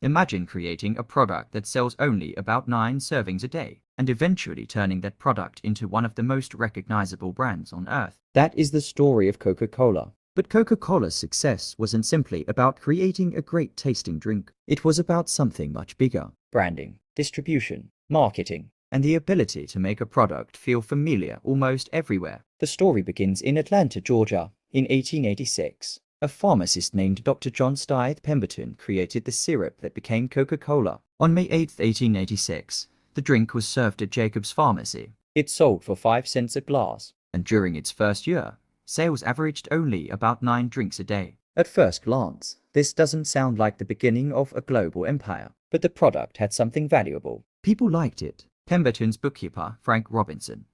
Imagine creating a product that sells only about 9 servings a day, and eventually turning that product into one of the most recognizable brands on earth. That is the story of Coca-Cola. But Coca-Cola's success wasn't simply about creating a great tasting drink. It was about something much bigger: branding, distribution, marketing, and the ability to make a product feel familiar almost everywhere. The story begins in Atlanta, Georgia, in 1886. A pharmacist named Dr. John Stith Pemberton created the syrup that became Coca-Cola. On May 8, 1886, the drink was served at Jacob's Pharmacy. It sold for 5 cents a glass, and during its first year, sales averaged only about 9 drinks a day. At first glance, this doesn't sound like the beginning of a global empire, but the product had something valuable. People liked it. Pemberton's bookkeeper, Frank Robinson,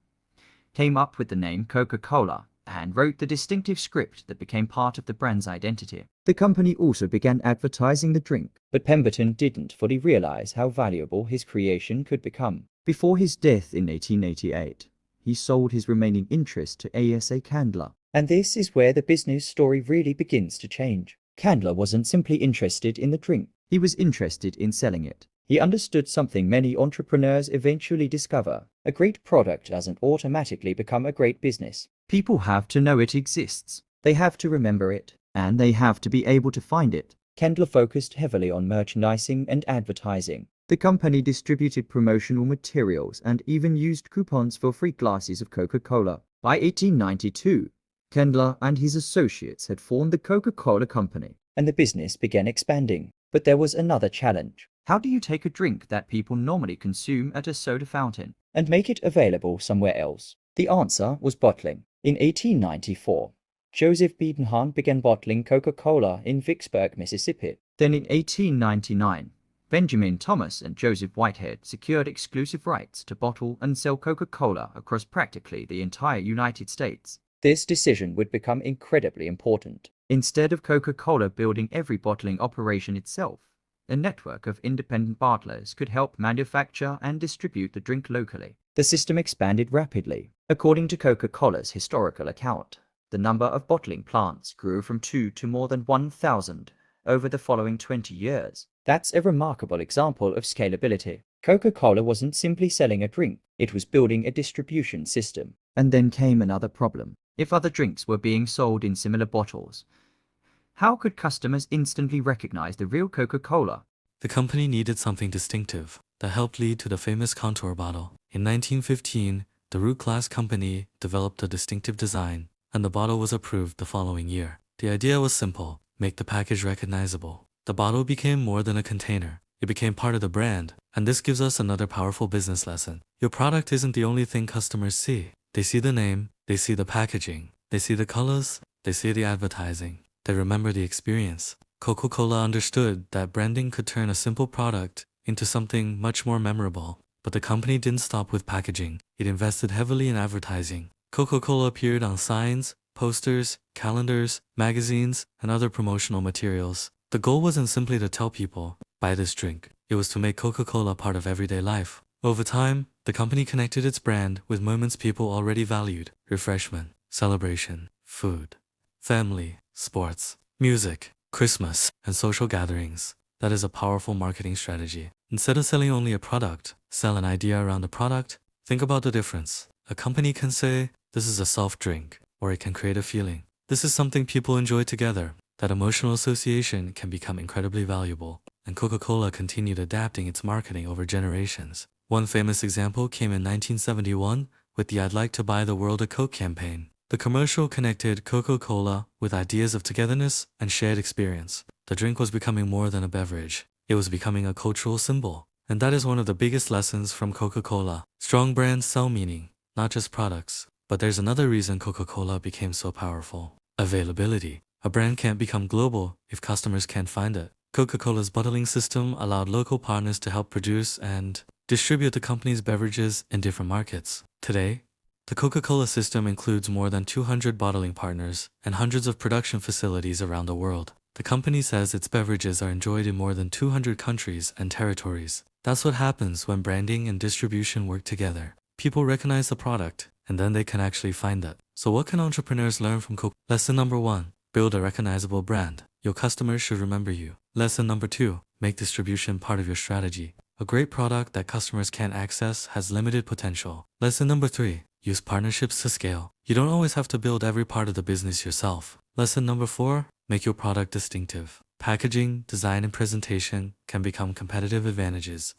came up with the name Coca-Cola and wrote the distinctive script that became part of the brand's identity. The company also began advertising the drink, but Pemberton didn't fully realize how valuable his creation could become. Before his death in 1888, he sold his remaining interest to ASA Candler. And this is where the business story really begins to change. Candler wasn't simply interested in the drink, he was interested in selling it. He understood something many entrepreneurs eventually discover: a great product doesn't automatically become a great business. People have to know it exists, they have to remember it, and they have to be able to find it. Candler focused heavily on merchandising and advertising. The company distributed promotional materials and even used coupons for free glasses of Coca-Cola. By 1892, Candler and his associates had formed the Coca-Cola Company, and the business began expanding. But there was another challenge. How do you take a drink that people normally consume at a soda fountain and make it available somewhere else? The answer was bottling. In 1894, Joseph Biedenhahn began bottling Coca-Cola in Vicksburg, Mississippi. Then in 1899, Benjamin Thomas and Joseph Whitehead secured exclusive rights to bottle and sell Coca-Cola across practically the entire United States. This decision would become incredibly important. Instead of Coca-Cola building every bottling operation itself, a network of independent bottlers could help manufacture and distribute the drink locally. The system expanded rapidly. According to Coca-Cola's historical account, the number of bottling plants grew from 2 to more than 1,000 over the following 20 years. That's a remarkable example of scalability. Coca-Cola wasn't simply selling a drink, it was building a distribution system. And then came another problem. If other drinks were being sold in similar bottles, how could customers instantly recognize the real Coca-Cola? The company needed something distinctive that helped lead to the famous contour bottle. In 1915, the Root Glass Company developed a distinctive design, and the bottle was approved the following year. The idea was simple: make the package recognizable. The bottle became more than a container. It became part of the brand, and this gives us another powerful business lesson. Your product isn't the only thing customers see. They see the name, they see the packaging, they see the colors, they see the advertising. They remember the experience. Coca-Cola understood that branding could turn a simple product into something much more memorable. But the company didn't stop with packaging. It invested heavily in advertising. Coca-Cola appeared on signs, posters, calendars, magazines, and other promotional materials. The goal wasn't simply to tell people, buy this drink. It was to make Coca-Cola part of everyday life. Over time, the company connected its brand with moments people already valued: refreshment, celebration, food, family, sports, music, Christmas, and social gatherings. That is a powerful marketing strategy. Instead of selling only a product, sell an idea around the product. Think about the difference. A company can say, this is a soft drink, or it can create a feeling. This is something people enjoy together. That emotional association can become incredibly valuable. And Coca-Cola continued adapting its marketing over generations. One famous example came in 1971 with the "I'd like to buy the world a Coke" campaign. The commercial connected Coca-Cola with ideas of togetherness and shared experience. The drink was becoming more than a beverage. It was becoming a cultural symbol. And that is one of the biggest lessons from Coca-Cola. Strong brands sell meaning, not just products. But there's another reason Coca-Cola became so powerful: availability. A brand can't become global if customers can't find it. Coca-Cola's bottling system allowed local partners to help produce and distribute the company's beverages in different markets. Today, the Coca-Cola system includes more than 200 bottling partners and hundreds of production facilities around the world. The company says its beverages are enjoyed in more than 200 countries and territories. That's what happens when branding and distribution work together. People recognize the product, and then they can actually find it. So what can entrepreneurs learn from Coca? Lesson number 1. Build a recognizable brand. Your customers should remember you. Lesson number 2. Make distribution part of your strategy. A great product that customers can't access has limited potential. Lesson number 3. Use partnerships to scale. You don't always have to build every part of the business yourself. Lesson number 4. Make your product distinctive. Packaging, design, and presentation can become competitive advantages.